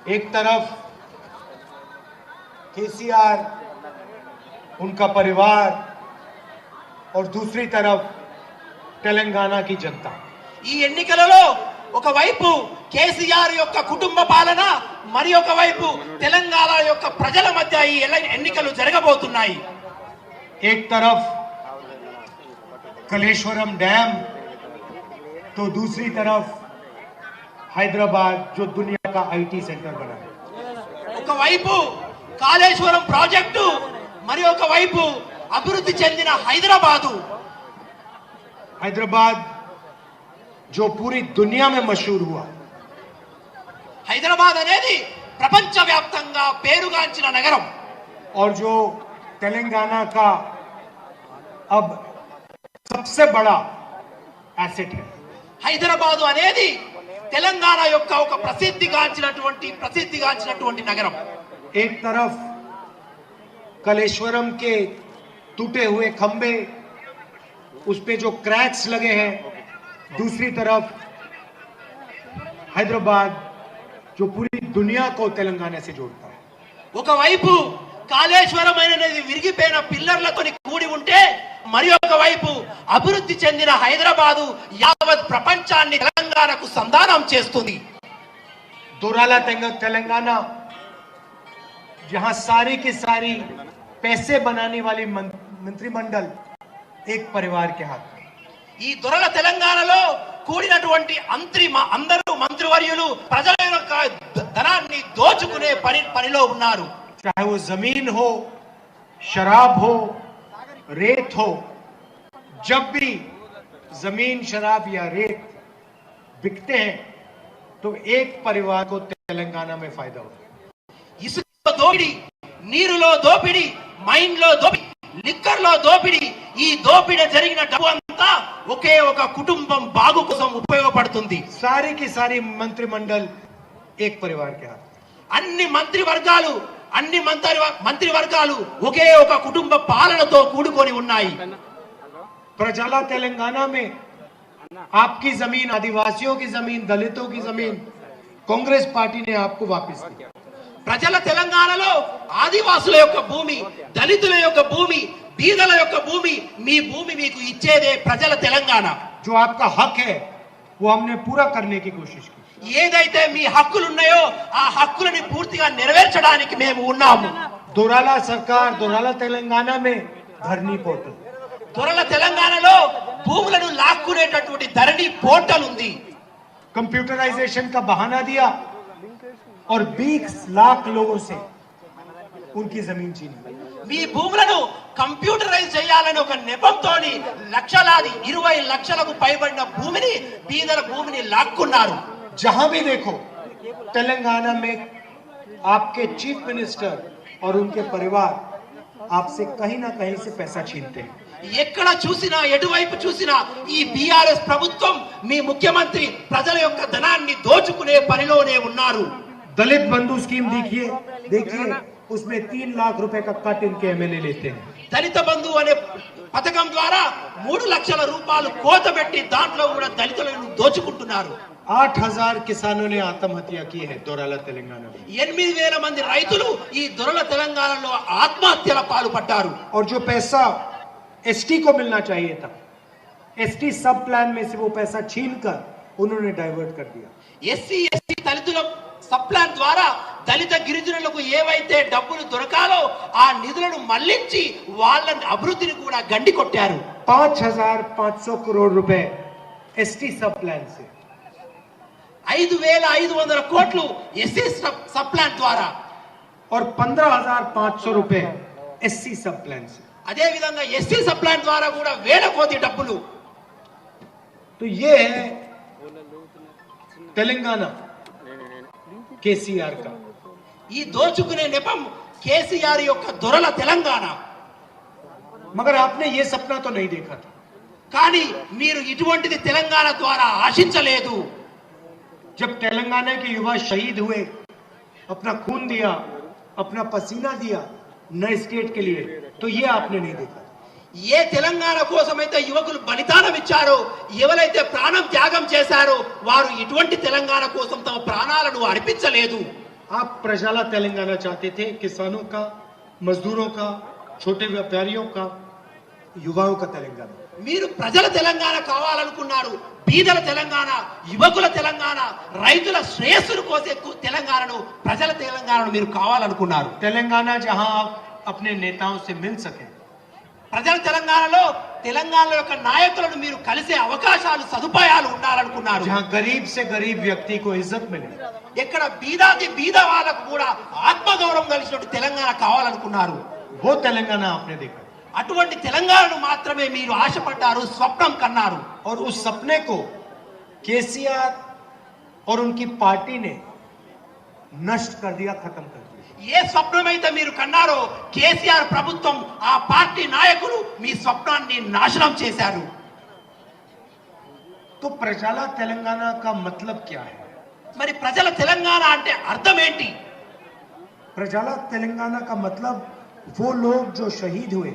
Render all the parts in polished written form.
एक तरफ केसीआर, उनका परिवार और दूसरी तरफ तेलंगाना की जनता। ఈ ఎన్నికలలో ఒకవైపు కేసీఆర్ యొక్క కుటుంబ పాలన, మరి ఒకవైపు తెలంగాణ యొక్క ప్రజల మధ్య ఈ ఎన్నికలు జరగబోతున్నాయి। एक तरफ कलेश्वरम डैम तो दूसरी तरफ हैदराबाद जो दुनिया का आईटी सेंटर बना है। ఒకవైపు కాళేశ్వరం ప్రాజెక్టు, మరి ఒకవైపు అభివృద్ధి చెందిన హైదరాబాదు। हैदराबाद जो पूरी दुनिया में मशहूर हुआ। హైదరాబాద్ అనేది ప్రపంచవ్యాప్తంగా పేరుగాంచిన నగరం। और जो तेलंगाना का अब सबसे बड़ा एसेट है। హైదరాబాదు అనేది తెలంగాణ యొక్క ఒక ప్రసిద్ధిగాంచినటువంటి నగరం। एक तरफ कलेश्वरम के टूटे हुए खंबे, उस पे जो क्रैक्स लगे हैं, दूसरी तरफ हैदराबाद जो पूरी दुनिया को तेलंगाना से जोड़ता है। ఒకవైపు కాళేశ్వరం అనేది విరిగిపోయిన పిల్లర్లతో కూడి ఉంటే, మరి ఒకవైపు అభివృద్ధి చెందిన హైదరాబాదు యావత్ ప్రపంచాన్ని తెలంగాణకు సంధానం చేస్తుంది। दोराला तेलंगाना जहां सारी की सारी पैसे बनाने वाली मंत्रिमंडल एक परिवार के हाथ में। ఈ దొరల తెలంగాణలో కూడినటువంటి అందరూ మంత్రివర్యులు ప్రజల యొక్క ధనాన్ని దోచుకునే పనిలో ఉన్నారు। चाहे वो जमीन हो, शराब हो, रेत हो, जब भी जमीन, शराब या रेत बिकते हैं तो एक परिवार को तेलंगाना में फायदा होता है। ఇసుకలో దోపిడి, నీరులో దోపిడి, మైన్ లో దోపిడి, లిక్కర్ లో దోపిడి, ఈ దోపిడి జరిగిన డబ్బు అంతా ఒకే ఒక కుటుంబం బాగు కోసం ఉపయోగపడుతుంది। सारी की सारी मंत्रिमंडल एक परिवार के हाथ। అన్ని మంత్రివర్గాలు ఒకే ఒక కుటుంబ పాలనతో కూడుకొని ఉన్నాయి। प्रजाला तेलंगाना में आपकी जमीन, आदिवासियों की जमीन, दलितों की जमीन कांग्रेस पार्टी ने आपको वापस दी। ప్రజల తెలంగాణలో ఆదివాసుల యొక్క భూమి, దళితుల యొక్క భూమి, బీదల యొక్క భూమి, మీ భూమి మీకు ఇచ్చేదే ప్రజల తెలంగాణ। जो आपका हक है वो हमने पूरा करने की कोशिश की। ఏదైతే మీ హక్కులు ఉన్నాయో ఆ హక్కులని పూర్తిగా నెరవేర్చడానికి మేము ఉన్నాము। दोराला सरकार, दोराला तेलंगाना में धरनी पोर्टल, దొరల తెలంగాణలో భూములను లాక్కునేటటువంటి ధరణి పోర్టల్ ఉంది। कंप्यूटराइजेशन का बहाना दिया और 20 लाख लोगों से उनकी जमीन छीनी। మీ భూములను కంప్యూటరైజ్ చేయాలని ఒక నెపంతోని లక్షలాది 20 లక్షలకు పైబడిన భూమిని, బీదల భూమిని లాక్కున్నారు। जहां भी देखो तेलंगाना में आपके चीफ मिनिस्टर और उनके परिवार आपसे कहीं ना कहीं से पैसा छीनते हैं। ఎక్కడ చూసినా, ఎటువైపు చూసినా ఈ బీఆర్ఎస్ ప్రభుత్వం, మీ ముఖ్యమంత్రి ప్రజల యొక్క ధనాన్ని దోచుకునే పనిలోనే ఉన్నారు। दलित बंधु स्कीम देखिए, उसमें 3 लाख रुपए का कट इनके एमएलए लेते हैं। దళిత బంధు అనే పథకం ద్వారా 3 లక్షల రూపాయలు కోత పెట్టి దాంట్లో కూడా దళితులను దోచుకుంటున్నారు। 8,000 किसानों ने आत्महत्या की है दोराला तेलंगाना में। 8,000 మంది రైతులు ఈ దొరల తెలంగాణలో ఆత్మహత్యల పాల్పడ్డారు। और जो पैसा एसटी को मिलना चाहिए था, एसटी सब प्लान में से वो पैसा छीनकर उन्होंने डाइवर्ट कर दिया। ఎస్సీ ఎస్టీ దళితుల సబ్ ప్లాన్ ద్వారా దళిత గిరిజనులకు ఏవైతే డబ్బులు దొరకాలో ఆ నిధులను మళ్లించి వాళ్ళ అభివృద్ధిని కూడా గండి కొట్టారు। 5,500 करोड़ रुपए एसटी सब प्लान से, 5,500 కోట్లు ఎస్సీ సబ్ ప్లాన్ ద్వారా और 15,500 रुपए एससी सब प्लान से। అదే విధంగా ఎస్సీ సబ్ ప్లాన్ ద్వారా కూడా వేల కోటి డబ్బులు। तो ये है तेलंगाना केसीआर का। ఈ దోచుకునే నెపం కేసీఆర్ యొక్క దొరల తెలంగాణ। मगर आपने ये सपना तो नहीं देखा था। కానీ మీరు ఇటువంటిది తెలంగాణ ద్వారా ఆశించలేదు। जब तेलंगाना के युवा शहीद हुए, अपना खून दिया, अपना पसीना दिया नए स्टेट के लिए, तो ये आपने नहीं देखा। ఏ తెలంగాణ కోసమైతే యువకులు బలిదానం ఇచ్చారో, ఎవరైతే ప్రాణం త్యాగం చేశారో వారు ఇటువంటి తెలంగాణ కోసం తమ ప్రాణాలను అర్పించలేదు। आप प्रजाला तेलंगाना चाहते थे, किसानों का, मजदूरों का, छोटे व्यापारियों का, युवाओं का तेलंगाना। మీరు ప్రజల తెలంగాణ కావాలనుకున్నారు. బీదల తెలంగాణ, యువకుల తెలంగాణ, రైతుల శ్రేయస్సును కోసే తెలంగాణను, ప్రజల తెలంగాణను మీరు కావాలనుకున్నారు. तेलंगाना जहां आप अपने नेताओं से मिल सके, ప్రజల తెలంగాణలో తెలంగాణ యొక్క నాయకులను మీరు కలిసే అవకాశాలు, సదుపాయాలు ఉండాలనుకున్నారు. जहां गरीब से गरीब व्यक्ति को इज्जत मिले, ఎక్కడ బీదాది బీద వాళ్ళకు కూడా ఆత్మగౌరవం కలిసినట్టు తెలంగాణ కావాలనుకున్నారు. वो तेलंगाना आपने देखा అటువంటి తెలంగాణను మాత్రమే మీరు ఆశపడ్డారు, స్వప్నం కన్నారు. और उस सपने को केसीआर और उनकी पार्टी ने नष्ट कर दिया, खत्म कर दिया. ఏ స్వప్నమైతే మీరు కన్నారో కేసీఆర్ ప్రభుత్వం, ఆ పార్టీ నాయకులు మీ స్వప్నాన్ని నాశనం చేశారు. तो प्रजाला तेलंगाना का मतलब क्या है? మరి ప్రజల తెలంగాణ అంటే అర్థం ఏంటి? प्रजाला तेलंगाना का मतलब वो लोग जो शहीद हुए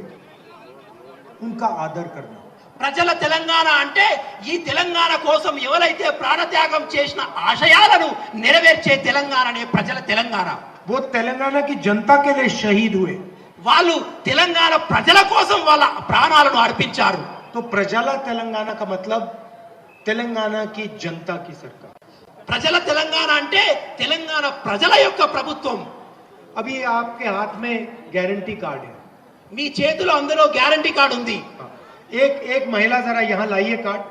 उनका आदर करना. ప్రజల తెలంగాణ అంటే ఈ తెలంగాణ కోసం ఎవరైతే ప్రాణత్యాగం చేసిన ఆశయాలను నెరవేర్చే తెలంగాణనే ప్రజల తెలంగాణ. वो तेलंगाना की जनता के लिए शहीद हुए. వాళ్ళు తెలంగాణ ప్రజల కోసం వాళ్ళ ప్రాణాలను అర్పించారు. तो प्रजाला तेलंगाना का मतलब तेलंगाना की जनता की सरकार. ప్రజల తెలంగాణ అంటే తెలంగాణ ప్రజల యొక్క ప్రభుత్వం. अभी आपके हाथ में गारंटी कार्ड है. మీ చేతిలో అందులో గ్యారంటీ కార్డు ఉంది. एक महिला जरा यहाँ लाइए कार्ड.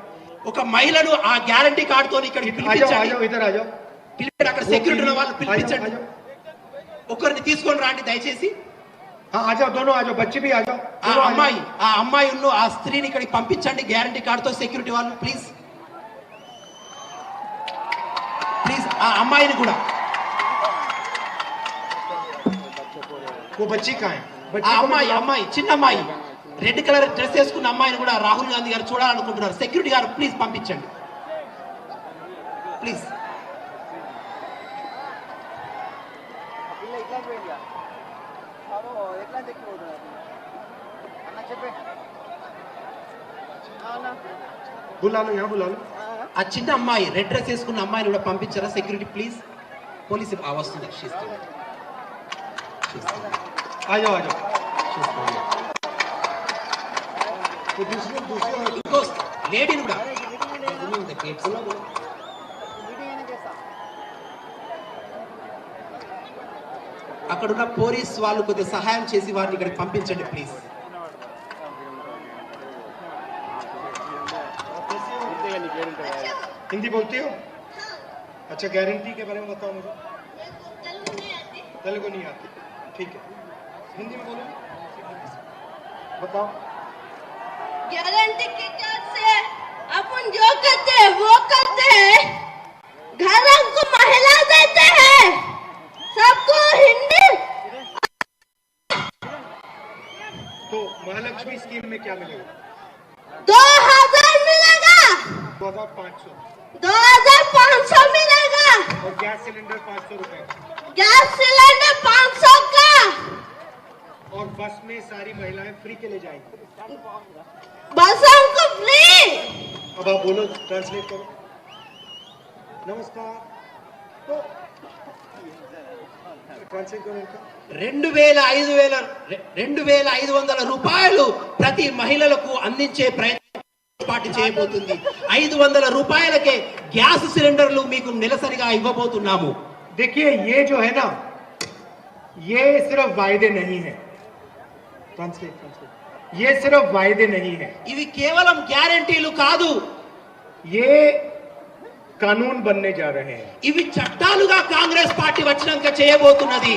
ఒక మహిళను ఆ గ్యారంటీ కార్డు తో ఇక్కడికి आ పిలిపించండి. जाओ इधर आ जाओ. పిలిపించండి, అక్కడ సెక్యూరిటీ ఉన్న వాళ్ళు పిలిపించండి. ఒకరిని తీసుకొని రండి దయచేసి. हाँ आ जाओ, दोनों आ जाओ, बच्चे भी आ जाओ. ఆ అమ్మాయిను, ఆ స్త్రీని ఇక్కడికి పంపించండి గ్యారంటీ కార్డుతో. సెక్యూరిటీ వాళ్ళు ప్లీజ్ ఆ అమ్మాయిని కూడా. वो बच्ची कहाँ है? ఆ అమ్మాయి చిన్న అమ్మాయి రెడ్ కలర్ డ్రెస్ వేసుకున్న అమ్మాయిని కూడా రాహుల్ గాంధీ గారు చూడాలనుకుంటున్నారు. సెక్యూరిటీ గారు ప్లీజ్ పంపించండి ప్లీజ్. बुला लो, यहाँ बुला लो. ఆ చిన్న అమ్మాయి రెడ్ డ్రెస్ వేసుకున్న అమ్మాయిని కూడా పంపించారా సెక్యూరిటీ ప్లీజ్. పోలీసు వస్తుంది. आ जाओ आ जाओ. तो दूसरे ఇంకో లేడీని కూడా అక్కడున్న పోలీస్ వాళ్ళు కొద్దిగా సహాయం చేసి వారిని ఇక్కడికి పంపించండి ప్లీజ్. हिंदी बोलती हो? अच्छा, गारंटी के बारे में बताओ मुझे. तेलुगु नहीं आती. ठीक है, हिंदी में बोलो. बताओ. गारंटी के कार्ड से अपन जो करते हैं वो करते हैं. घरों को महिला देते हैं, सबको हिंदी. तो महालक्ष्मी स्कीम में क्या मिलेगा? 2000 मिलेगा, 2500. 2500 मिलेगा. और गैस सिलेंडर 500 रुपए. गैस सिलेंडर 500 का. और बस में सारी महिलाएं फ्री के लिए जाएंगी. बसों को फ्री. अब आप बोलो, ट्रांसलेट करो. नमस्कार. तो ट्रांसलेट करो इनका. 2500 రూపాయలు ప్రతి మహిళలకు అందించే ప్రయత్నం పార్టీ చేయబోతుంది. 500 రూపాయలకే గ్యాస్ సిలిండర్లు మీకు నెలసరిగా ఇవ్వబోతున్నాము. देखिए, ये जो है ना, ये सिर्फ वायदे नहीं है. ट्रांसलेट. ये सिर्फ वायदे नहीं है, ఇవి కేవలం గ్యారెంటీలు కాదు, ये कानून बनने जा रहे हैं. ఇవి చట్టాలుగా కాంగ్రెస్ పార్టీ వచ్చినాక చేయబోతున్నది.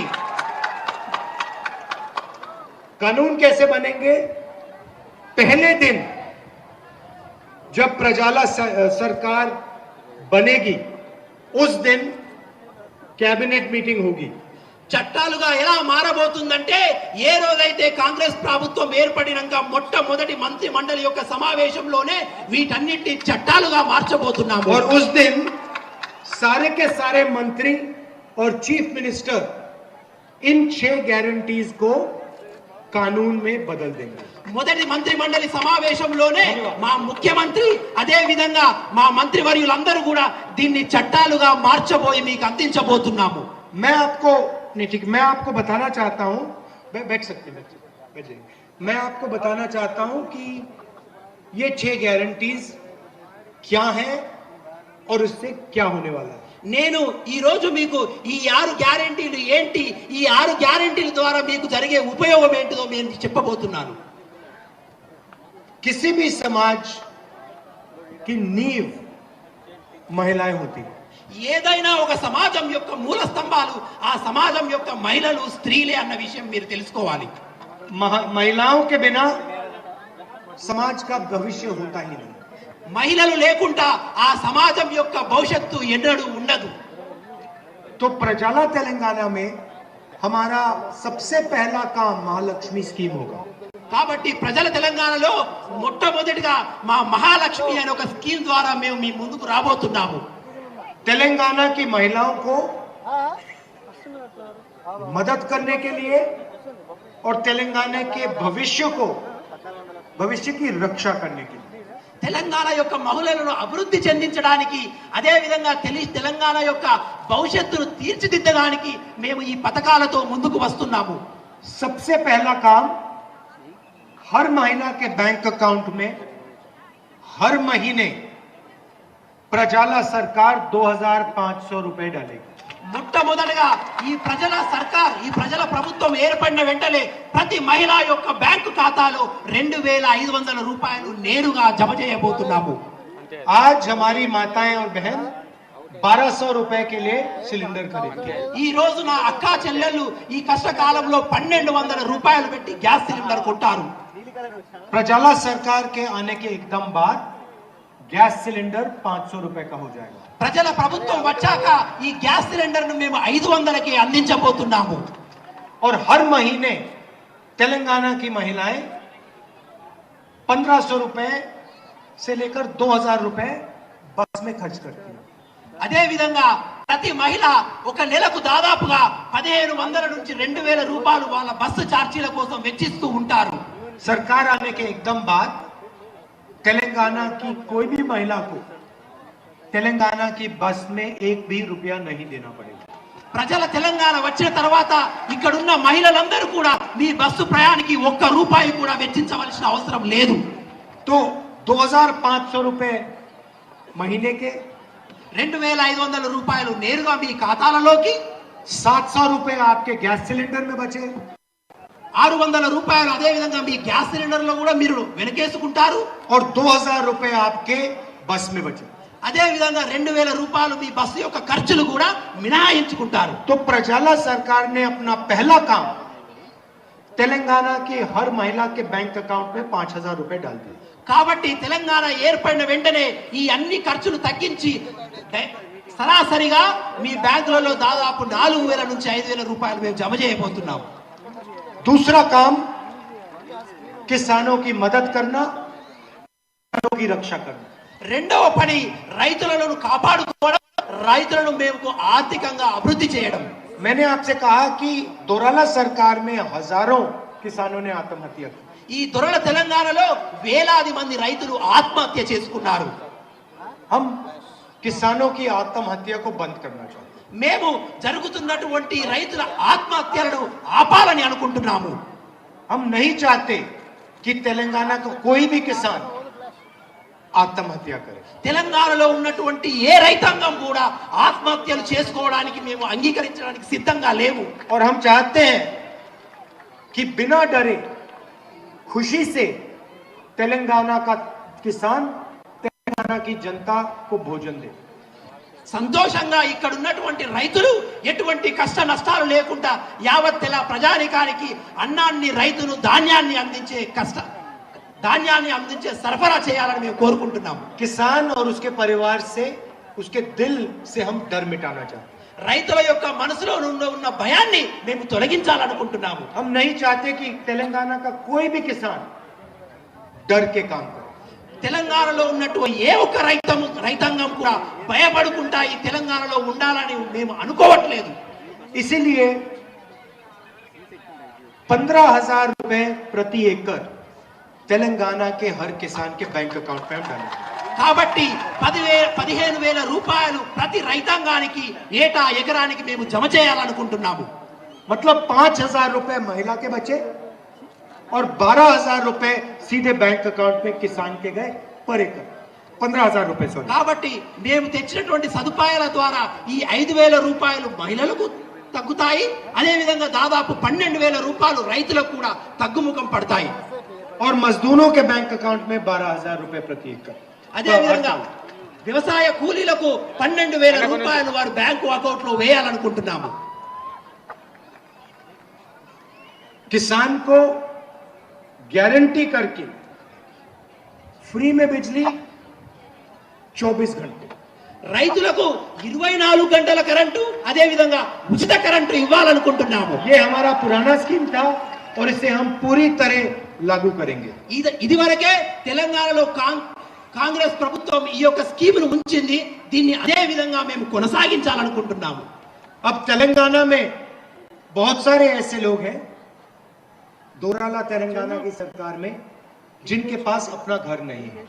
कानून कैसे बनेंगे? पहले दिन जब प्रजाला सरकार बनेगी उस दिन कैबिनेट मीटिंग होगी. చట్టాలుగా ఎలా మారబోతుందంటే ఏ రోజైతే కాంగ్రెస్ ప్రభుత్వం ఏర్పడినాక మొట్టమొదటి మంత్రి మండలి యొక్క సమావేశంలోనే వీటన్నిటి చట్టాలుగా మార్చబోతున్నాము. और उस दिन सारे के सारे मंत्री और चीफ मिनिस्टर इन 6 गारंटीज को कानून में बदल देंगे. మొదటి మంత్రి మండలి సమావేశంలోనే మా ముఖ్యమంత్రి అదే విధంగా మా మంత్రివర్యులందరూ కూడా దీన్ని చట్టాలుగా మార్చబోయి మీకు అందించబోతున్నాము. मैं आपको नहीं, ठीक, मैं आपको बताना चाहता हूं, बैठ सकते हैं, बैठ जाइए। मैं आपको बताना चाहता हूं कि ये 6 गारंटीज क्या हैं और इससे क्या होने वाला है। నేను ఈ రోజు మీకు ఈ 6 గ్యారెంటీలు ఏంటి, ఈ 6 గ్యారెంటీల ద్వారా మీకు జరిగే ఉపయోగం ఏంటిదో నేను చెప్పబోతున్నాను. किसी भी समाज की नींव महिलाएं होती हैं. ఏదైనా ఒక సమాజం యొక్క మూల స్తంభాలు ఆ సమాజం యొక్క మహిళలు, స్త్రీలే అన్న విషయం మీరు తెలుసుకోవాలి. महिलाओं के बिना समाज का भविष्य होता ही नहीं. మహిళలు లేకుండా ఆ సమాజం యొక్క భవిష్యత్తు ఎన్నడూ ఉండదు. तो प्रजाला तेलंगाना में हमारा सबसे पहला काम महालक्ष्मी स्कीम होगा. కాబట్టి ప్రజల తెలంగాణలో మొట్టమొదటిగా మా మహాలక్ష్మి అనే ఒక స్కీమ్ ద్వారా మేము మీ ముందుకు రాబోతున్నాము. तेलंगाना की महिलाओं को मदद करने के लिए और तेलंगाना के भविष्य की रक्षा करने के लिए తెలంగాణ యొక్క మహిళలను అభివృద్ధి చెందించడానికి, అదే విధంగా తెలంగాణ యొక్క భవిష్యత్తును తీర్చిదిద్దడానికి మేము ఈ పథకాలతో ముందుకు వస్తున్నాము. सबसे पहला काम, हर महिला के बैंक अकाउंट में हर महीने प्रजाला सरकार 2500 रुपए डालेगी. మొట్టమొదటిగా ఈ ప్రజల సర్కార్, ఈ ప్రజల ప్రభుత్వం ఏర్పడిన వెంటనే ప్రతి మహిళ యొక్క బ్యాంకు ఖాతాలో 2500 రూపాయలు నేరుగా జమ చేయబోతున్నాము. आज हमारी माताएं और बहन 1200 रुपए के लिए सिलेंडर खरीदती है. ఈ రోజు నా అక్క చెల్లెళ్ళు ఈ కష్టకాలంలో 1200 రూపాయలు పెట్టి గ్యాస్ సిలిండర్ కొంటారు. प्रजाला सरकार के आने के एकदम बाद गैस सिलेंडर 500 रुपए का हो जाएगा. ప్రజల ప్రభుత్వం వచ్చాక ఈ గ్యాస్ సిలిండర్ ను మేము 500కి అందించబోతున్నాము. और हर महीने तेलंगाना की महिलाएं 1500 रुपए से लेकर 2000 रुपए बस में खर्च करती हैं. అదే విధంగా ప్రతి మహిళ ఒక నెలకు దాదాపుగా 1500 నుంచి 2000 రూపాయలు వాళ్ళ బస్సు ఛార్జీల కోసం వెచ్చిస్తూ ఉంటారు. सरकार आने के एकदम बाद तेलंगाना की कोई भी महिला को तेलंगाना की बस में एक भी रुपया नहीं देना पड़ेगा. ప్రజల తెలంగాణ వచ్చిన తర్వాత ఇక్కడున్న మహిళలందరూ కూడా మీ బస్సు ప్రయాణానికి 1 రూపాయి కూడా వెచ్చించవలసిన అవసరం లేదు. तो 2500 रुपए महीने के 2500 రూపాయలు నేరుగా మీ ఖాతాలలోకి, 700 रुपए आपके गैस सिलेंडर में बचे, 600 రూపాయలు అదే విధంగా మీ గ్యాస్ సిలిండర్ లో కూడా మీరు వెనకేసుకుంటారు. और 2000 रुपए आपके बस में बचे. అదే విధంగా 2000 రూపాయలు మీ బస్సు యొక్క ఖర్చులు కూడా మినహాయించుకుంటారు. तो प्रजाला सरकार ने अपना पहला काम तेलंगाना की हर महिला के बैंक अकाउंट में 5000 रुपए डाल दिए. కాబట్టి తెలంగాణ ఏర్పడిన వెంటనే ఈ అన్ని ఖర్చులు తగ్గించి సరాసరిగా మీ బ్యాంకులలో దాదాపు 4000 నుంచి 5000 రూపాయలు మేము జమ చేయబోతున్నాం. दूसरा काम किसानों की मदद करना, किसानों की रक्षा करना. రెండవ పని రైతులను కాపాడుకోవడం, రైతులను మేము ఆర్థికంగా అభివృద్ధి చేయడం. मैंने आपसे कहा कि दोराला सरकार में हजारों किसानों ने आत्महत्या की. ఈ దొరల తెలంగాణలో వేలాది మంది రైతులు ఆత్మహత్య చేసుకున్నారు. हम किसानों की आत्महत्या को बंद करना चाहते हैं. మేము జరుగుతున్నటువంటి రైతుల ఆత్మహత్యలను ఆపాలని అనుకుంటున్నాము. हम नहीं चाहते कि तेलंगाना का कोई भी किसान आत्महत्या करे. తెలంగాణలో ఉన్నటువంటి ఏ రైతాంగం కూడా ఆత్మహత్యలు చేసుకోవడానికి మేము అంగీకరించడానికి సిద్ధంగా లేవు. और हम चाहते हैं कि बिना डरे खुशी से तेलंगाना का किसान तेलंगाना की जनता को भोजन दे. సంతోషంగా ఇక్కడ ఉన్నటువంటి రైతులు ఎటువంటి కష్ట నష్టాలు లేకుండా యావత్ ప్రజానికానికి అన్నాన్ని, రైతును ధాన్యాన్ని అందించే సరఫరా చేయాలని మేము కోరుకుంటున్నాము. किसान और उसके परिवार से, उसके दिल से हम डर मिटाना चाहते हैं. రైతుల యొక్క మనసులో ఉన్న భయాన్ని మేము తొలగించాలనుకుంటున్నాము. हम नहीं चाहते कि तेलंगाना का कोई भी किसान डर के काम करे. తెలంగాణలో ఉన్నటువంటి ఏ ఒక్క రైతాంగం కూడా భయపడుకుంటా ఈ తెలంగాణలో ఉండాలని మేము అనుకోవట్లేదు. इसीलिए 15,000 रुपए प्रति एकड़ तेलंगाना के हर किसान के बैंक अकाउंट में हम डालेंगे. కాబట్టి 15,000 రూపాయలు ప్రతి రైతాంగానికి ఏటా ఎకరానికి మేము జమ చేయాలనుకుంటున్నాము. मतलब 5,000 रुपए महिला के बचे और 12,000 रुपए सीधे बैंक अकाउंट में किसान के गए पर एकड़ 15,000 रुपए सॉरी. కాబట్టి మేము తెచ్చినటువంటి సదుపాయాల ద్వారా ఈ 5,000 రూపాయలు మహిళలకు తగ్గుతాయి. అదే విధంగా దాదాపు 12,000 రూపాయలు రైతులకు కూడా తగ్గుముఖం పడతాయి. और मजदूरों के बैंक अकाउंट में 12,000 रुपए प्रति एकड़. అదే విధంగా వ్యవసాయ కూలీలకు 12,000 రూపాయలు వారు బ్యాంకు అకౌంట్ లో వేయాలనుకుంటున్నాము. किसान को गारंटी करके फ्री में बिजली 24 घंटे, రైతులకు 24 గంటల కరెంటు అదే విధంగా ఉచిత కరెంటు ఇవ్వాలనుకుంటున్నాము. ये हमारा पुराना स्कीम था और इसे हम पूरी तरह लागू करेंगे. ఇదివరకే తెలంగాణలో కాంగ్రెస్ ప్రభుత్వం ఈ యొక్క స్కీమ్ ను ఉంచింది. దీన్ని అదే విధంగా మేము కొనసాగించాలనుకుంటున్నాము. अब तेलंगाना में बहुत सारे ऐसे लोग हैं दोराला तेलंगाना की सरकार में जिनके पास अपना घर नहीं है.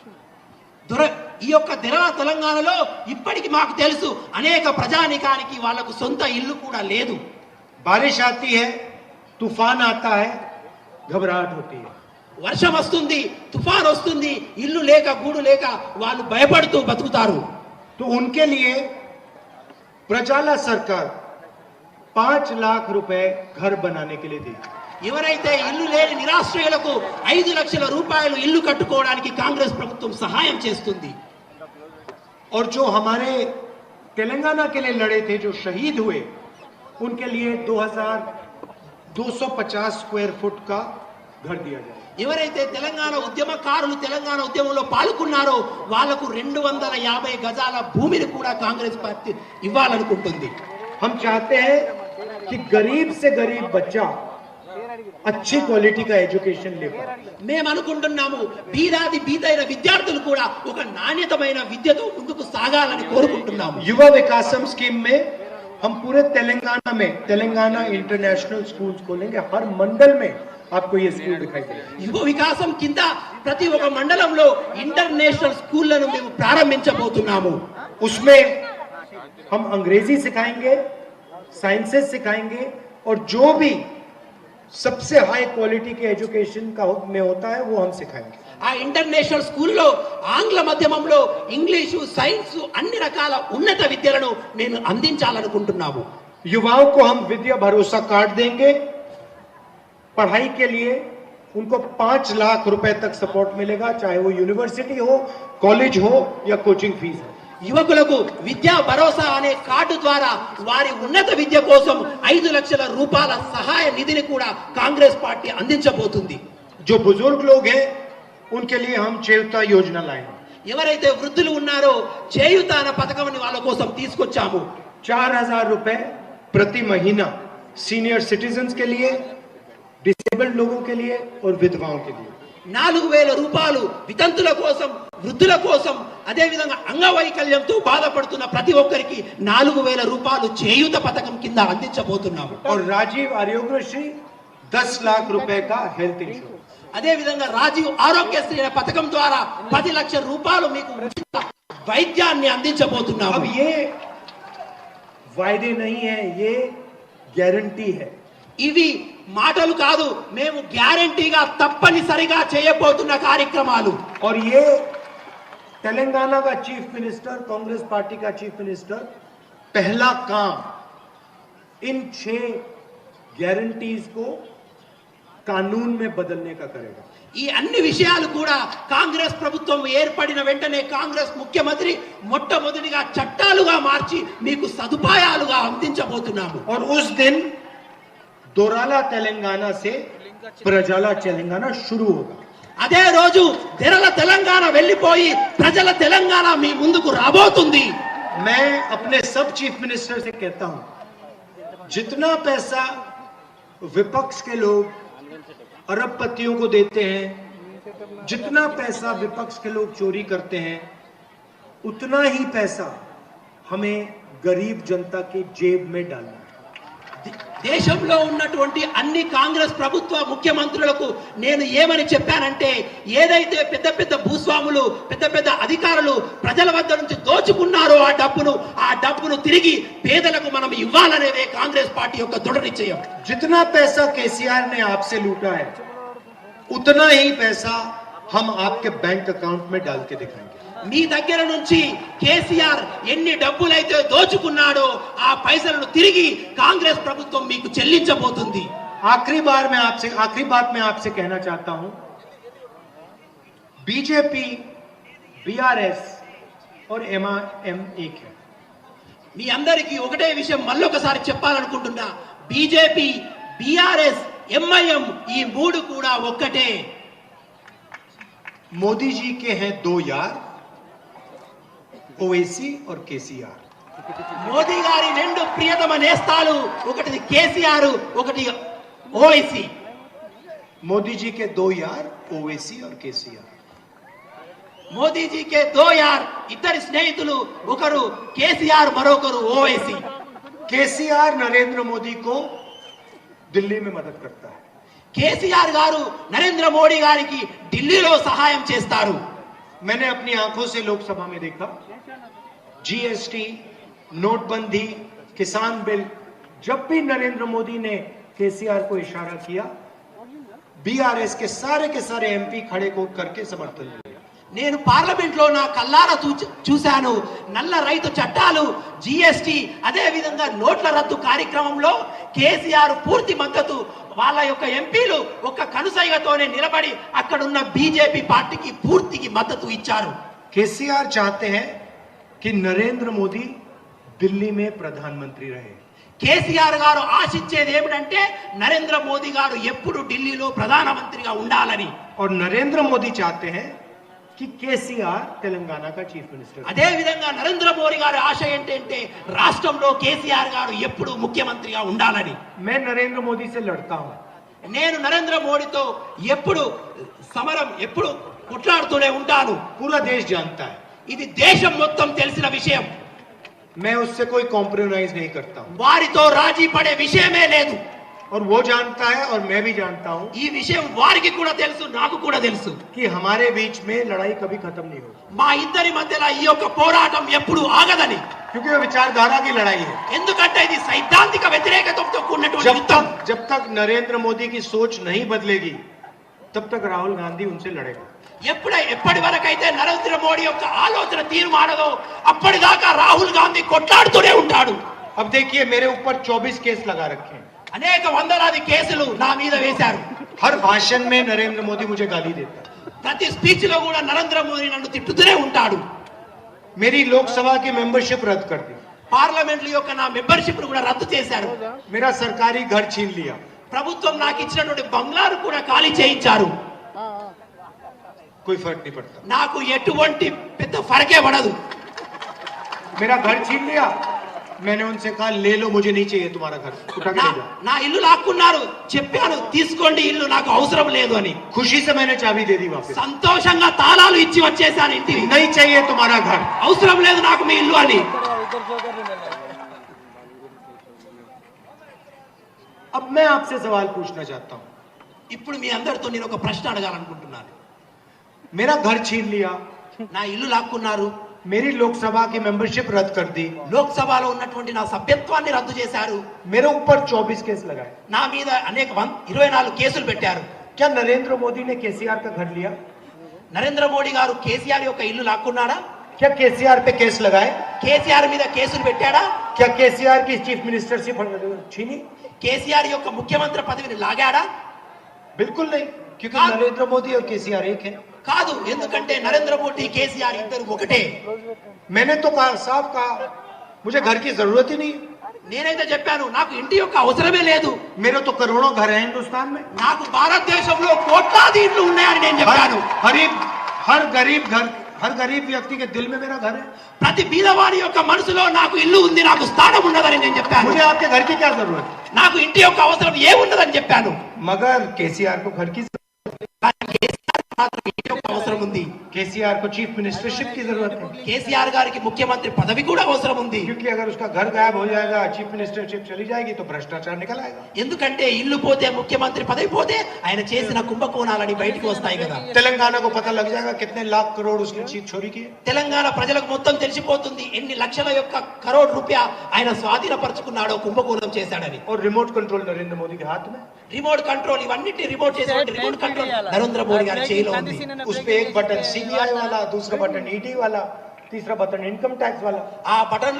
ఈ యొక్క తెలంగాణలో ఇప్పటికి మాకు తెలుసు అనేక ప్రజానికానికి వాళ్ళకు సొంత ఇల్లు కూడా లేదు. बारिश आती है, तूफान आता है, घबराहट होती है. వర్షం వస్తుంది, తుఫాన్ వస్తుంది, ఇల్లు లేక గూడు లేక వాళ్ళు భయపడుతూ బతుకుతారు. तो उनके लिए प्रजाला सरकार 5 लाख रुपए घर बनाने के लिए दी. ఎవరైతే ఇల్లు లేని నిరాశ్రయులకు 5 లక్షల రూపాయలు ఇల్లు కట్టుకోవడానికి కాంగ్రెస్ ప్రభుత్వం సహాయం చేస్తుంది. और जो हमारे तेलंगाना के लिए लड़े थे, जो शहीद हुए, उनके लिए 2,250 स्क्वायर फुट का घर दिया जाए. ఎవరైతే తెలంగాణ ఉద్యమకారులు తెలంగాణ ఉద్యమంలో పాల్గొన్నారో వాళ్లకు 250 గజాల భూమిని కూడా కాంగ్రెస్ పార్టీ ఇవ్వాలనుకుంటుంది. हम चाहते हैं कि गरीब से गरीब बच्चा अच्छी क्वालिटी का एजुकेशन ले पाए. మేము అనుకుంటున్నాము బీదాది బీదైన విద్యార్థులు కూడా ఒక నాణ్యతమైన విద్యతో ముందుకు సాగాలని కోరుకుంటున్నాము. युवा विकासम स्कीम में हम पूरे तेलंगाना में तेलंगाना इंटरनेशनल स्कूल्स खोलेंगे. हर मंडल में आपको ये स्कूल दिखाई देगा. యువ వికాసం కింద ప్రతి ఒక్క మండలంలో ఇంటర్నేషనల్ స్కూళ్లను మేము ప్రారంభించబోతున్నాము. उसमें हम अंग्रेजी सिखाएंगे, साइंसेस सिखाएंगे और जो भी सबसे हाई क्वालिटी के एजुकेशन का में होता है वो हम सिखाएंगे. ఆ ఇంటర్నేషనల్ స్కూల్లో ఆంగ్ల మాధ్యమంలో ఇంగ్లీషు సైన్స్ అన్ని రకాల ఉన్నత విద్యలను మేము అందించాలనుకుంటున్నాము. युवाओं को हम विद्या भरोसा कार्ड देंगे. पढ़ाई के लिए उनको 5 लाख रुपए तक सपोर्ट मिलेगा, चाहे वो यूनिवर्सिटी हो, कॉलेज हो या कोचिंग फीस हो. యువకులకు విద్యా భరోసా అనే కార్డు ద్వారా వారి ఉన్నత విద్య కోసం 5 లక్షల రూపాయల సహాయ నిధిని కూడా కాంగ్రెస్ పార్టీ అందించబోతుంది. जो बुजुर्ग लोग हैं उनके लिए हम చేయూత योजना लाएंगे. ఎవరైతే వృద్ధులు ఉన్నారో చేయూత అనే పథకాన్ని వాళ్ళ కోసం తీసుకొచ్చాము. 4,000 रुपए प्रति महीना सीनियर सिटीजन्स के लिए, डिसेबल्ड लोगों के लिए और विधवाओं के लिए. 4,000 రూపాయలు వితంతుల కోసం, వృద్ధుల కోసం, అదే విధంగా అంగవైకల్యంతో బాధపడుతున్న ప్రతి ఒక్కరికి 4,000 రూపాయలు చేయూత పథకం కింద అందించబోతున్నాము. और राजीव आरोग्यश्री 10 लाख रुपए का हेल्थ इंश्योरेंस. అదే విధంగా రాజీవ్ ఆరోగ్యశ్రీ అనే పథకం ద్వారా 10 లక్షల రూపాయలు మీకు ఉచిత వైద్యాన్ని అందించబోతున్నాము. अब ये वायदे नहीं है, ये गारंटी है. ఇవి మాటలు కాదు, మేము గ్యారెంటీగా తప్పనిసరిగా చేయబోతున్న కార్యక్రమాలు. और ये तेलंगाना का चीफ मिनिस्टर, कांग्रेस पार्टी का चीफ मिनिस्टर पहला काम इन 6 गारंटीज को कानून में बदलने का करेगा. ఈ అన్ని విషయాలు కూడా కాంగ్రెస్ ప్రభుత్వం ఏర్పడిన వెంటనే కాంగ్రెస్ ముఖ్యమంత్రి మొట్టమొదటిగా చట్టాలుగా మార్చి మీకు సదుపాయాలుగా అందించబోతున్నాము. और उस दिन दोराला तेलंगाना से प्रजाला तेलंगाना शुरू होगा. అదే రోజు తెరల తెలంగాణ వెళ్ళిపోయి ప్రజల తెలంగాణ మీ ముందుకు రాబోతుంది. मैं अपने सब चीफ मिनिस्टर से कहता हूं, जितना पैसा विपक्ष के लोग अरबपतियों को देते हैं, जितना पैसा विपक्ष के लोग चोरी करते हैं, उतना ही पैसा हमें गरीब जनता की जेब में डालना है. దేశంలో ఉన్నటువంటి అన్ని కాంగ్రెస్ ప్రభుత్వ ముఖ్యమంత్రులకు నేను ఏమని చెప్పానంటే, ఏదైతే పెద్ద పెద్ద భూస్వాములు పెద్ద పెద్ద అధికారులు ప్రజల వద్ద నుంచి దోచుకున్నారో ఆ డబ్బును తిరిగి పేదలకు మనం ఇవ్వాలనేదే కాంగ్రెస్ పార్టీ యొక్క దృఢ నిశ్చయం. जितना पैसा केसीआर ने आपसे लूटा है उतना ही पैसा हम आपके बैंक अकाउंट में डाल के दिखाएंगे. మీ దగ్గర నుంచి కేసీఆర్ ఎన్ని డబ్బులైతే దోచుకున్నాడో ఆ పైసలను తిరిగి కాంగ్రెస్ ప్రభుత్వం మీకు చెల్లించబోతుంది. आखिरी बात मैं आपसे कहना चाहता हूं, बीजेपी बीआरएस और एमआईएम एक है. మీ అందరికీ ఒకటే విషయం మళ్ళొకసారి చెప్పాలనుకుంటున్నా, బీజేపీ బీఆర్ఎస్ ఎంఐఎం ఈ మూడు కూడా ఒక్కటే. मोदी जी के हैं दो यार, ओवैसी और केसीआर. మోదీ గారి రెండు ప్రియతమ నేస్తాలు, ఒకటి కేసీఆర్ ఒకటి ఓవైసీ. मोदी जी के दो यार, ओवैसी और केसीआर. మోదీజీకే దో యార్, ఇద్దరి స్నేహితులు, ఒకరు కేసీఆర్ మరొకరు ఓవైసీ. केसीआर नरेंद्र मोदी को दिल्ली में मदद करता है. కేసీఆర్ గారు నరేంద్ర మోడీ గారికి ఢిల్లీలో సహాయం చేస్తారు. मैंने अपनी आंखों से लोकसभा में देखा, जीएसटी, नोटबंदी, किसान बिल, जब भी नरेंद्र मोदी ने केसीआर को इशारा किया, बीआरएस के सारे एमपी खड़े को करके समर्थन दिया. నేను పార్లమెంట్ లో నా కల్లారా చూశాను. నల్ల రైతు చట్టాలు, జిఎస్టి, అదే విధంగా నోట్ల రద్దు కార్యక్రమంలో కేసీఆర్ పూర్తి మద్దతు, వాళ్ళ యొక్క ఎంపీలు ఒక కనుసైగతోనే నిలబడి అక్కడున్న బీజేపీ పార్టీకి పూర్తికి మద్దతు ఇచ్చారు. केसीआर चाहते हैं कि नरेंद्र मोदी दिल्ली में प्रधानमंत्री रहे. కేసీఆర్ గారు ఆశించేది ఏమిటంటే నరేంద్ర మోదీ గారు ఎప్పుడు ఢిల్లీలో ప్రధానమంత్రిగా ఉండాలని. और नरेंद्र मोदी चाहते हैं कि केसीआर तेलंगाना का चीफ मिनिस्टर. అదే విధంగా నరేంద్ర మోడీ గారి ఆశ ఏంటంటే రాష్ట్రంలో కేసీఆర్ గారు ఎప్పుడు ముఖ్యమంత్రిగా ఉండాలని. मैं नरेंद्र मोदी से लड़ता हूं. నేను నరేంద్ర మోడీతో ఎప్పుడు కొట్లాడుతూనే ఉంటాను. पूरा देश जानता है. ఇది దేశం మొత్తం తెలిసిన విషయం. मैं उससे कोई कॉम्प्रोमाइज नहीं करता हूं. వారితో రాజీ పడే విషయమే లేదు. और वो जानता है और मैं भी जानता हूं ఈ విషయం వారికి కూడా తెలుసు, నాకు కూడా తెలుసు. कि हमारे बीच में लड़ाई कभी खत्म नहीं होगी. మా ఇద్దరి మధ్యలో ఈ యొక్క పోరాటం ఎప్పుడు ఆగదని. क्योंकि वो विचारधारा की लड़ाई है. ఎందుకంటే ఇది సైద్ధాంతిక వ్యతిరేకతతో కూడినటువంటి యుద్ధం. जब तक नरेंद्र मोदी की सोच नहीं बदलेगी तब तक राहुल गांधी उनसे लड़ेगा. ఎప్పటి వరకైతే నరేంద్ర మోడీ యొక్క ఆలోచన తీరు మారదో అప్పటిదాకా రాహుల్ గాంధీ కొట్లాడుతూనే ఉంటాడు. अब देखिए मेरे ऊपर 24 केस लगा रखे हैं. అనేక వందలాది కేసులు నా మీద వేశారు. हर भाषण में नरेंद्र मोदी मुझे गाली देता है. ప్రతి స్పీచ్ లో కూడా నరేంద్ర మోదీ నన్ను తిట్టుతూనే ఉంటాడు. मेरी लोकसभा की मेंबरशिप रद्द कर दी. పార్లమెంట్ యొక్క నా మెంబర్షిప్ కూడా రద్దు చేశారు. मेरा सरकारी घर छीन लिया. ప్రభుత్వం నాకు ఇచ్చినటువంటి బంగ్లాను కూడా ఖాళీ చేయించారు. कोई फर्क नहीं पड़ता. నాకు ఎటువంటి పెద్ద ఫరకే పడదు. मेरा घर छीन लिया, मैंने उनसे कहा ले लो, मुझे नहीं चाहिए तुम्हारा घर, उठा के ले जाओ. నా ఇల్లు లాక్కున్నారు, చెప్పాను తీసుకోండి ఇల్లు, నాకు అవసరం లేదు అని. खुशी से मैंने चाबी दे दी वापस. సంతోషంగా తాళాలు ఇచ్చి వచ్చేసాను ఇంటికి. नहीं चाहिए तुम्हारा घर. అవసరం లేదు నాకు మీ ఇల్లు అని. अब मैं आपसे सवाल पूछना चाहता हूं. ఇప్పుడు మీ అందరితో నేను ఒక ప్రశ్న అడగాలనుకుంటున్నాను. मेरा घर छीन लिया, నా ఇల్లు లాక్కున్నారు, मेरी लोकसभा की मेंबरशिप रद्द कर दी, లోక్సభలో ఉన్నటువంటి నా సభ్యత్వాన్ని రద్దు చేశారు, मेरे ऊपर 24 केस लगाए. నా మీద అనేక 24 కేసులు పెట్టారు. क्या नरेंद्र मोदी ने केसीआर का घर लिया? నరేంద్ర మోడీ గారు కేసీఆర్ యొక్క ఇల్లు లాక్కున్నాడా? क्या केसीआर पे केस लगाए? కేసీఆర్ మీద కేసులు పెట్టాడా? क्या केसीआर की चीफ मिनिस्टरशिप छीनी? కేసీఆర్ యొక్క ముఖ్యమంత్రి పదవిని లాగాడా? बिल्कुल नहीं, क्योंकि हाँ। नरेंद्र मोदी और केसीआर एक है. కాదు, ఎందుకంటే నరేంద్ర మోడీ కేసీఆర్ ఇద్దరు ఒకటే. मैंने तो कहा, साफ कहा, मुझे घर की जरूरत ही नहीं है. నేనైతే చెప్పాను నాకు ఇంటి యొక్క అవసరమే లేదు. मेरे तो करोड़ों घर हैं हिंदुस्तान में. నాకు భారతదేశంలో కోట్లాది ఇళ్ళు ఉన్నాయని నేను చెప్పాను. हर गरीब व्यक्ति के दिल में मेरा घर है. ప్రతి బీదవాడి యొక్క మనసులో నాకు ఇల్లు ఉంది, నాకు స్థానం ఉన్నదని నేను చెప్పాను. मुझे आपके घर की क्या जरूरत है? నాకు ఇంటి యొక్క అవసరం ఏమున్నదని చెప్పాను. मगर केसीआर को घर की కేసీఆర్ మాత్రం ఏంటి ఒక అవసరం ఉంది. केसीआर को चीफ मिनिस्टरशिप की जरूरत है, కేసీఆర్ గారికి ముఖ్యమంత్రి పదవి కూడా అవసరం ఉంది. क्योंकि अगर उसका घर गायब हो जाएगा, चीफ मिनिस्टरशिप चली जाएगी, तो भ्रष्टाचार निकल आएगा. ఎందుకంటే ఇల్లు పోతే ముఖ్యమంత్రి పదవి పోతే ఆయన చేసిన కుంభకోణాలని బయటికి వస్తాయి కదా. तेलंगाना को पता लग जाएगा कितने लाख करोड़ उसने चोरी किए. తెలంగాణ ప్రజలకు మొత్తం తెలిసిపోతుంది ఎన్ని లక్షల యొక్క కరోడ్ రూపాయ ఆయన స్వాధీనపరుచుకున్నాడో, కుంభకోణం చేశాడని. और रिमोट कंट्रोल नरेंद्र मोदी के हाथ में, రిమోట్ కంట్రోల్ ఇవన్నిటి రిమోట్ చేసేటువంటి రిమోట్ కంట్రోల్ నరేంద్ర మోడీ గారి చేతిలో ఉంది. उस पे एक बटन सीबीआई वाला, दूसरा बटन ईडी वाला, तीसरा बटन इनकम टैक्स वाला. ఆ బటన్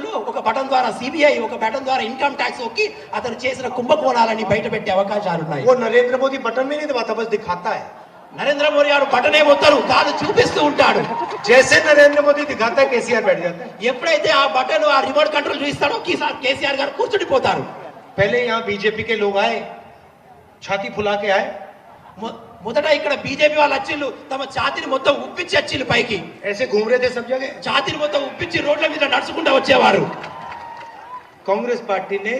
లో ఒక బటన్ ద్వారా సిబిఐ, ఒక బటన్ ద్వారా ఇన్కమ్ ట్యాక్స్ ఒక్కి అతను చేసిన కుంభకోణాలని బయట పెట్టే అవకాశాలు ఉన్నాయి. वो नरेंद्र मोदी बटन में नहीं दबाता, बस दिखाता है. నరేంద్ర మోడీ గారు బటనే మొత్తారు కాదు చూపిస్తూ ఉంటాడు. जैसे नरेंद्र मोदी दिखाता है, केसीआर बैठ जाता है. ఎప్పుడైతే ఆ బటన్ ఆ రిమోట్ కంట్రోల్ చూపిస్తాడో కేసీఆర్ గారు కూర్చుండిపోతారు. पहले यहाँ बीजेपी के लोग आए, छाती फुला के आए, మొదట ఇక్కడ బీజేపీ వాళ్ళు వచ్చిళ్ళు తమ ఛాతీని మొత్తం ఉప్పించి వచ్చిళ్ళు పైకి. ऐसे घूम रहे थे सब जगह. ఛాతీని మొత్తం ఉప్పించి రోడ్ల మీద నడుచుకుంటూ వచ్చేవారు. कांग्रेस पार्टी ने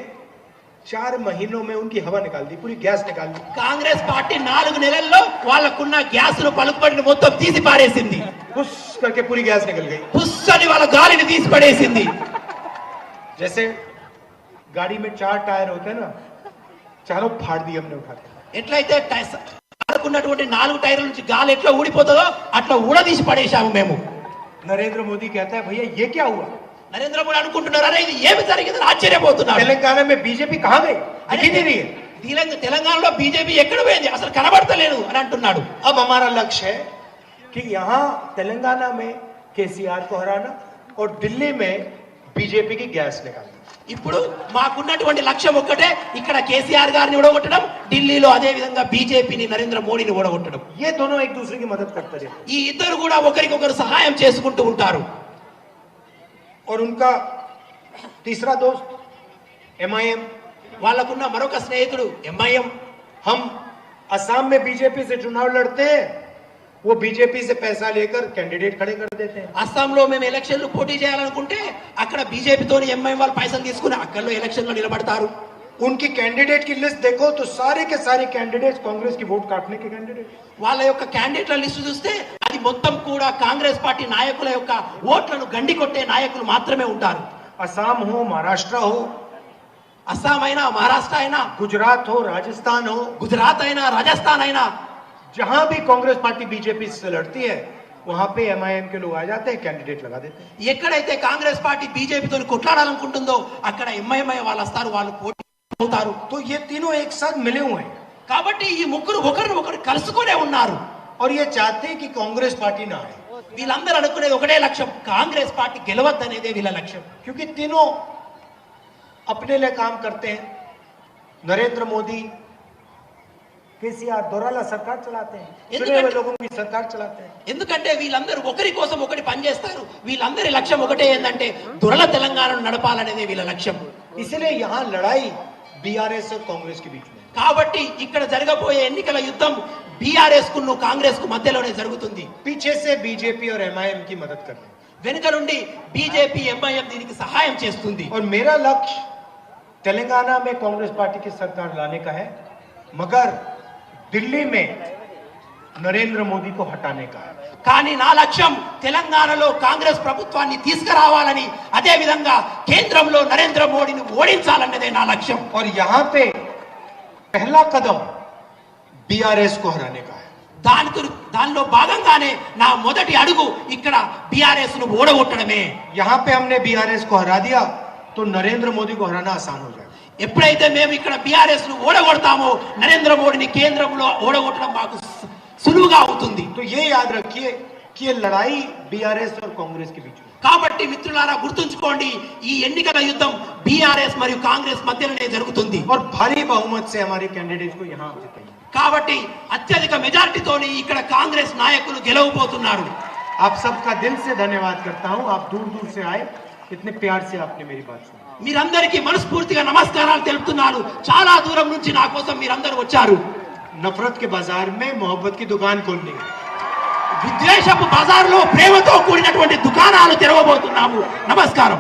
4 महीनों में उनकी हवा निकाल दी, पूरी गैस निकाल दी. కాంగ్రెస్ పార్టీ 4 నెలల్లో వాళ్ళకున్న గ్యాస్ ను పలుకుబడిని మొత్తం తీసి పారేసింది. पुश करके पूरी गैस निकल गई. పుస్సని వాళ్ళ గాలిని తీసి పడేసింది. जैसे गाड़ी में 4 टायर होते हैं ना, चारों फाड़ दिए हमने उठा के. ఎట్లయితే ఉన్నటువంటి 4 టైర్ల నుంచి గాలి ఎట్లా ఊడిపోతుందో అట్లా ఊడదీసి పడేశాము మేము. नरेंद्र मोदी कहता है, भैया ये क्या हुआ? నరేంద్ర మోడీ అనుకుంటున్నారు, అరే ఇది ఏమి జరిగిందని ఆశ్చర్యపోతున్నారు. तेलंगाना में बीजेपी कहां गई? दिखी नहीं रही है. తెలంగాణలో బీజేపీ ఎక్కడ పోయింది, అసలు కనబడతలేదు అని అంటున్నాడు. अब हमारा लक्ष्य है कि यहाँ तेलंगाना में केसीआर को हराना और दिल्ली में बीजेपी की गैस निकालना. ఇప్పుడు మాకున్నటువంటి లక్ష్యం ఒక్కటే, ఇక్కడ కేసీఆర్ గారిని ఓడగొట్టడం, ఢిల్లీలో అదే విధంగా బీజేపీని నరేంద్ర మోడీని ఓడగొట్టడం. ये दोनों एक दूसरे की मदद करते रहे ఈ ఇద్దరు కూడా ఒకరికొకరు సహాయం చేసుకుంటూ ఉంటారు. और उनका तीसरा दोस्त MIM, వాళ్ళకున్న మరొక స్నేహితుడు ఎంఐఎం. हम असम में बीजेपी से चुनाव लड़ते हैं, वो बीजेपी से पैसा लेकर कैंडिडेट खड़े कर देते हैं. అస్సాంలో మేము ఎలక్షన్లు పోటీ చేయాలనుకుంటే అక్కడ బీజేపీతోని ఎంఐఎం వాళ్ళు పైసలు తీసుకుని అక్కడలో ఎలక్షన్లో నిలబడతారు. उनकी कैंडिडेट की लिस्ट देखो तो सारे के सारे कैंडिडेट कांग्रेस की वोट काटने के कैंडिडेट. వాళ్ళ యొక్క క్యాండిడేట్ల లిస్టు చూస్తే అది మొత్తం కూడా కాంగ్రెస్ పార్టీ నాయకుల యొక్క ఓట్లను గండి కొట్టే నాయకులు మాత్రమే ఉంటారు. असम हो, महाराष्ट्र हो, అస్సాం అయినా, మహారాష్ట్ర అయినా, गुजरात हो, राजस्थान हो, గుజరాత్ అయినా, రాజస్థాన్ అయినా, जहां भी कांग्रेस पार्टी बीजेपी से लड़ती है, वहां पे MIM के लोग आ जाते हैं, कैंडिडेट लगा देते हैं. ఎక్కడైతే కాంగ్రెస్ పార్టీ బీజేపీతో కొట్లాడాలనుకుంటుందో అక్కడ ఎంఐఎంఐ వాళ్ళు వస్తారు, వాళ్ళు పోటీ అవుతారు. तो ये तीनों एक साथ मिले हुए हैं కాబట్టి ఈ ముగ్గురు ఒకరిని ఒకరు కలుసుకునే ఉన్నారు. और ये चाहते हैं कि कांग्रेस पार्टी ना आए, వీళ్ళందరూ అనుకునేది ఒకటే లక్ష్యం, కాంగ్రెస్ పార్టీ గెలవద్దనేదే వీళ్ళ లక్ష్యం. क्योंकि तीनों अपने लिए काम करते हैं. नरेंद्र मोदी केसीआर दोराला सरकार चलाते हैं, चुने हुए लोगों की सरकार चलाते हैं. ఎందుకంటే వీళ్ళందరూ ఒకరి కోసం ఒకటి పనిచేస్తారు. వీళ్ళందరి లక్ష్యం ఒకటే ఏంటంటే దురల తెలంగాణను నడపాలనేదే వీళ్ళ లక్ష్యం. इसलिए यहाँ लड़ाई बीआरएस और कांग्रेस के बीच में. కాబట్టి ఇక్కడ జరగబోయే ఎన్నికల యుద్ధం బీఆర్ఎస్ కు కాంగ్రెస్ కు మధ్యలోనే జరుగుతుంది. पीछे से बीजेपी और MIM की मदद कर रहे हैं. వెనుక నుండి బీజేపీ, ఎంఐఎం దీనికి సహాయం చేస్తుంది. और मेरा लक्ष्य तेलंगाना में कांग्रेस पार्टी की सरकार लाने का है, मगर दिल्ली में नरेंद्र मोदी को हटाने का है. కానీ నా లక్ష్యం తెలంగాణలో కాంగ్రెస్ ప్రభుత్వాన్ని తీసుకురావాలని, అదే విధంగా కేంద్రంలో నరేంద్ర మోడీని ఓడించాలన్నదే నా లక్ష్యం. और यहाँ पे पहला कदम बीआरएस को हराने का है. దానిలో భాగంగానే నా మొదటి అడుగు ఇక్కడ బీఆర్ఎస్ ను ఓడగొట్టడమే. यहाँ पे हमने बीआरएस को हरा दिया तो नरेंद्र मोदी को हराना आसान हो जाएगा. ఎప్పుడైతే మేము ఇక్కడ బీఆర్ఎస్ ను ఓడగొడతామో నరేంద్ర మోడీని కేంద్రంలో ఓడగొట్టడం మాకు సులువుగా అవుతుంది. तो ये याद रखिए कि ये लड़ाई बीआरएस और कांग्रेस के बीच में. కాబట్టి మిత్రులారా గుర్తుంచుకోండి, ఈ ఎన్నికల యుద్ధం బీఆర్ఎస్ మరియు కాంగ్రెస్ మధ్యలోనే జరుగుతుంది. और भारी बहुमत से हमारे कैंडिडेट को यहाँ जिताइए. కాబట్టి అత్యధిక మెజారిటీతోని ఇక్కడ కాంగ్రెస్ నాయకులు గెలవబోతున్నారు. आप सबका दिल से धन्यवाद करता हूँ. आप दूर दूर से आए, इतने प्यार से आपने मेरी बात सुनी. మీరందరికీ మనస్ఫూర్తిగా నమస్కారాలు తెలుపుతున్నాను. చాలా దూరం నుంచి నా కోసం మీరందరూ వచ్చారు. नफरत के बाजार में मोहब्बत की दुकान खोलनी है. విద్వేషపు బజార్లో ప్రేమతో కూడినటువంటి దుకాణాలు తెరవబోతున్నాము. నమస్కారం.